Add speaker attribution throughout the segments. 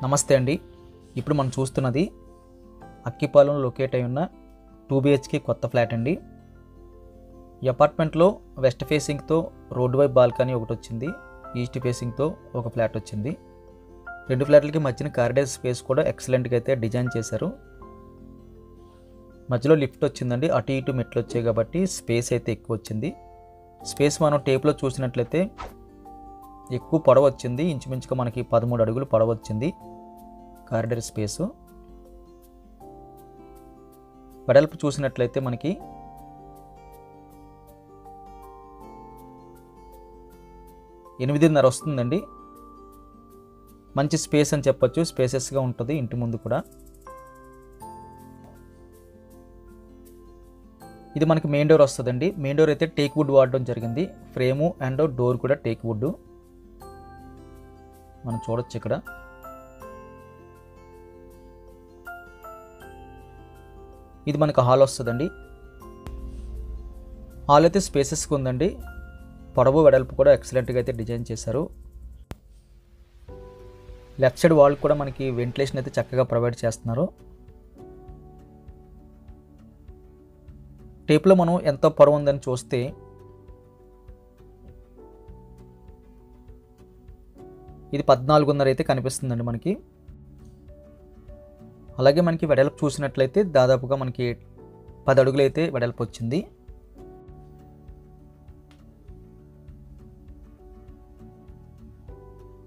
Speaker 1: నమస్తే అండి. ఇప్పుడు మనం చూస్తున్నది అక్కిపాలెంలో లొకేట్ అయి ఉన్న 2 BHK కొత్త ఫ్లాట్ అండి. ఈ అపార్ట్మెంట్లో వెస్ట్ ఫేసింగ్తో రోడ్డు వైపు బాల్కనీ ఒకటి వచ్చింది, ఈస్ట్ ఫేసింగ్తో ఒక ఫ్లాట్ వచ్చింది. రెండు ఫ్లాట్లకి మధ్యన కారిడార్ స్పేస్ కూడా ఎక్సలెంట్గా అయితే డిజైన్ చేశారు. మధ్యలో లిఫ్ట్ వచ్చిందండి, అటు ఇటు మెట్లు వచ్చాయి కాబట్టి స్పేస్ అయితే ఎక్కువ వచ్చింది. స్పేస్ మనం టేప్లో చూసినట్లయితే ఎక్కువ పొడవు వచ్చింది, ఇంచుమించుగా మనకి 13 అడుగులు పొడవు వచ్చింది కారిడార్ స్పేసు. వెడల్పు చూసినట్లయితే మనకి 8.5 వస్తుందండి. మంచి స్పేస్ అని చెప్పొచ్చు, స్పేసెస్గా ఉంటుంది ఇంటి ముందు కూడా. ఇది మనకి మెయిన్ డోర్ వస్తుందండి. మెయిన్ డోర్ అయితే టేక్ వుడ్ వాడడం జరిగింది. ఫ్రేము అండ్ డోర్ కూడా టేక్ వుడ్ మనం చూడొచ్చు. ఇక్కడ ఇది మనకు హాల్ వస్తుందండి. హాల్ అయితే స్పేసెస్గా ఉందండి. పొడవు వెడల్పు కూడా ఎక్సలెంట్గా అయితే డిజైన్ చేశారు. లెఫ్ట్ సైడ్ వాల్ కూడా మనకి వెంటిలేషన్ అయితే చక్కగా ప్రొవైడ్ చేస్తున్నారు. టేప్లో మనం ఎంత పొడవు ఉందని చూస్తే ఇది 14.5 అయితే కనిపిస్తుందండి మనకి. అలాగే మనకి వెడల్పు చూసినట్లయితే దాదాపుగా మనకి 10 అడుగులు అయితే వెడల్పు వచ్చింది.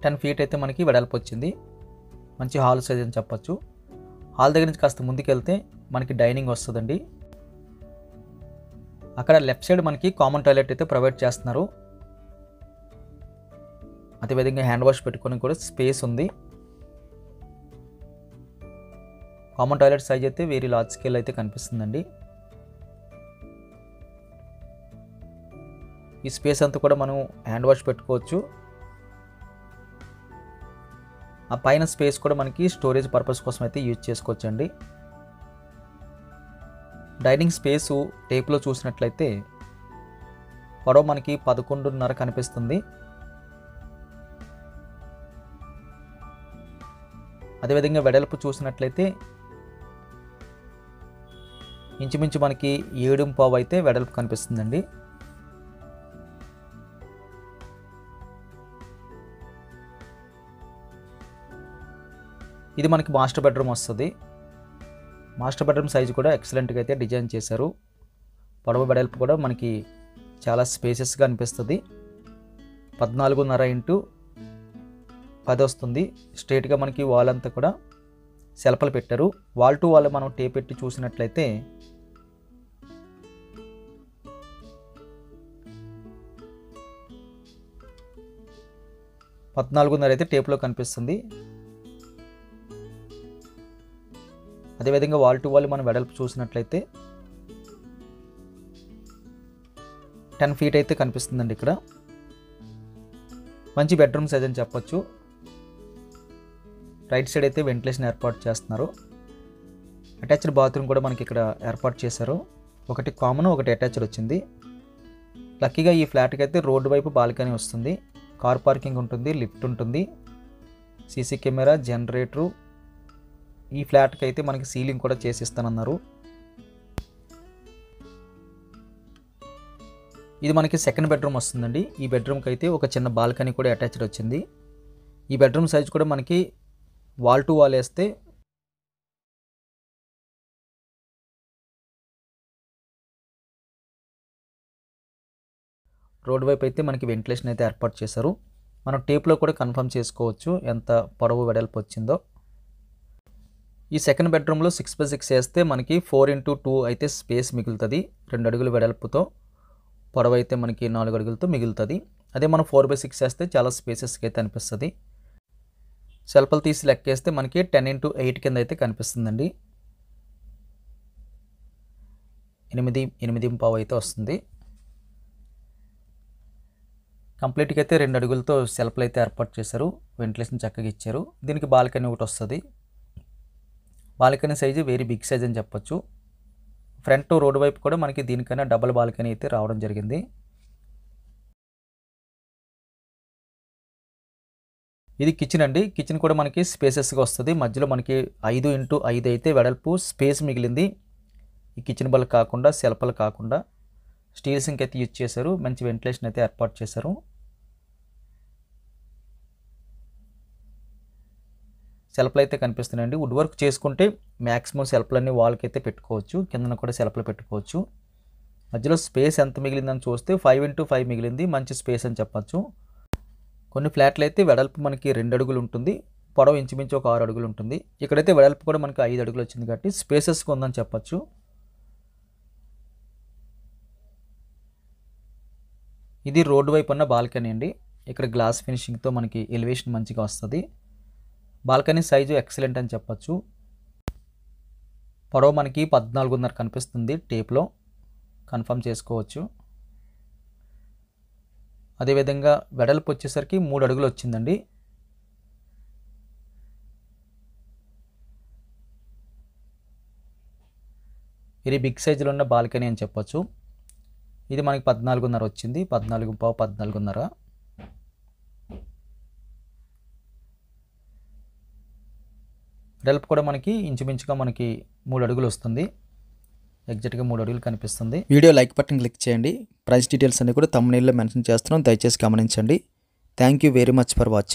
Speaker 1: $10 అయితే మనకి వెడల్పు వచ్చింది. మంచి హాల్ సైజ్ అని చెప్పచ్చు. హాల్ దగ్గర నుంచి కాస్త ముందుకెళ్తే మనకి డైనింగ్ వస్తుందండి. అక్కడ లెఫ్ట్ సైడ్ మనకి కామన్ టాయిలెట్ అయితే ప్రొవైడ్ చేస్తున్నారు. అదేవిధంగా హ్యాండ్ వాష్ పెట్టుకొని కూడా స్పేస్ ఉంది. కామన్ టాయిలెట్ సైజ్ అయితే వెరీ లార్జ్ స్కేల్ అయితే కనిపిస్తుందండి. ఈ స్పేస్ అంతా కూడా మనం హ్యాండ్ వాష్ పెట్టుకోవచ్చు. ఆ పైన స్పేస్ కూడా మనకి స్టోరేజ్ పర్పస్ కోసం అయితే యూజ్ చేసుకోవచ్చు అండి. డైనింగ్ స్పేసు టేప్లో చూసినట్లయితే పొడవు మనకి 11.5 కనిపిస్తుంది. అదేవిధంగా వెడల్పు చూసినట్లయితే ఇంచుమించు మనకి 7.5 అయితే వెడల్పు కనిపిస్తుందండి. ఇది మనకి మాస్టర్ బెడ్రూమ్ వస్తుంది. మాస్టర్ బెడ్రూమ్ సైజు కూడా ఎక్సలెంట్గా అయితే డిజైన్ చేశారు. పొడవు వెడల్పు కూడా మనకి చాలా స్పేసెస్గా అనిపిస్తుంది. 14.5 x 10 వస్తుంది. స్ట్రైట్గా మనకి వాల్ అంతా కూడా సెల్ఫ్లు పెట్టారు. వాల్ టు వాల్ మనం టేప్ పెట్టి చూసినట్లయితే $14.5 అయితే టేప్లో కనిపిస్తుంది. అదేవిధంగా వాల్ టు వాల్ మనం వెడల్పు చూసినట్లయితే 10 feet అయితే కనిపిస్తుందండి. ఇక్కడ మంచి బెడ్రూమ్ సైజ్ అని చెప్పొచ్చు. రైట్ సైడ్ అయితే వెంటిలేషన్ ఏర్పాటు చేస్తున్నారు. అటాచ్డ్ బాత్రూమ్ కూడా మనకి ఇక్కడ ఏర్పాటు చేశారు. ఒకటి కామన్, ఒకటి అటాచ్డ్ వచ్చింది. లక్కీగా ఈ ఫ్లాట్కి అయితే రోడ్డు వైపు బాల్కనీ వస్తుంది. కార్ పార్కింగ్ ఉంటుంది, లిఫ్ట్ ఉంటుంది, సీసీ కెమెరా, జనరేటరు. ఈ ఫ్లాట్కి అయితే మనకి సీలింగ్ కూడా చేసిస్తానన్నారు. ఇది మనకి సెకండ్ బెడ్రూమ్ వస్తుందండి. ఈ బెడ్రూమ్కి అయితే ఒక చిన్న బాల్కనీ కూడా అటాచ్డ్ వచ్చింది. ఈ బెడ్రూమ్ సైజ్ కూడా మనకి వాల్ టు వాల్ వేస్తే రోడ్ వైపు అయితే మనకి వెంటిలేషన్ అయితే ఏర్పాటు చేశారు. మనం టేప్లో కూడా కన్ఫర్మ్ చేసుకోవచ్చు ఎంత పొడవు వెడల్పు వచ్చిందో. ఈ సెకండ్ బెడ్రూమ్లో 6x6 వేస్తే మనకి 4x2 అయితే స్పేస్ మిగులుతుంది. 2 అడుగుల వెడల్పుతో పొడవు అయితే మనకి 4 అడుగులతో మిగులుతుంది. అదే మనం 4x6 వేస్తే చాలా స్పేసెస్కి అయితే అనిపిస్తుంది. సెల్ఫ్లు తీసి లెక్కేస్తే మనకి 10x8 కింద అయితే కనిపిస్తుందండి. 8.5 అయితే వస్తుంది. కంప్లీట్గా అయితే 2 అడుగులతో సెల్ఫ్లు అయితే ఏర్పాటు చేశారు. వెంటిలేషన్ చక్కగా ఇచ్చారు. దీనికి బాల్కనీ ఒకటి వస్తుంది. Balcony size very big size అని చెప్పొచ్చు. ఫ్రంట్ రోడ్డు వైపు కూడా మనకి దీనికన్నా డబుల్ బాల్కనీ అయితే రావడం జరిగింది. ఇది కిచెన్ అండి. కిచెన్ కూడా మనకి స్పేసెస్గా వస్తుంది. మధ్యలో మనకి 5x5 అయితే వెడల్పు స్పేస్ మిగిలింది. ఈ కిచెన్ బల్ కాకుండా సెల్ఫ్లు కాకుండా స్టీల్ సింక్ అయితే యూజ్ చేశారు. మంచి వెంటిలేషన్ అయితే ఏర్పాటు చేశారు. సెల్ఫ్లు అయితే కనిపిస్తున్నాయండి. వుడ్ వర్క్ చేసుకుంటే మ్యాక్సిమం సెల్ఫ్లన్నీ వాల్కి అయితే పెట్టుకోవచ్చు. కిందన కూడా సెల్ఫ్లు పెట్టుకోవచ్చు. మధ్యలో స్పేస్ ఎంత మిగిలిందని చూస్తే 5x5 మిగిలింది. మంచి స్పేస్ అని చెప్పచ్చు. కొన్ని ఫ్లాట్లు అయితే వెడల్పు మనకి 2 అడుగులు ఉంటుంది. పొడవు ఇంచుమించు ఒక 6 అడుగులు ఉంటుంది. ఇక్కడైతే వెడల్పు కూడా మనకి 5 అడుగులు వచ్చింది కాబట్టి స్పేసెస్గా ఉందని చెప్పచ్చు. ఇది రోడ్డు వైపు ఉన్న బాల్కనీ అండి. ఇక్కడ గ్లాస్ ఫినిషింగ్తో మనకి ఎలివేషన్ మంచిగా వస్తుంది. బాల్కనీ సైజు ఎక్సలెంట్ అని చెప్పచ్చు. పొడవు మనకి 14.5 కనిపిస్తుంది. టేప్లో కన్ఫర్మ్ చేసుకోవచ్చు. అదేవిధంగా వెడల్పు వచ్చేసరికి 3 అడుగులు వచ్చిందండి. ఇది బిగ్ సైజులో ఉన్న బాల్కనీ అని చెప్పొచ్చు. ఇది మనకి 14.5 వచ్చింది. 14.5, 14.5. వెడల్పు కూడా మనకి ఇంచుమించుగా మనకి 3 అడుగులు వస్తుంది. ఎగ్జాక్ట్గా 3 అడుగులు కనిపిస్తుంది. వీడియో లైక్ బటన్ క్లిక్ చేయండి. ప్రైస్ డీటెయిల్స్ అన్ని కూడా థంబ్నెయిల్లో మెన్షన్ చేస్తున్నాం. దయచేసి గమనించండి. Thank you very much for watching.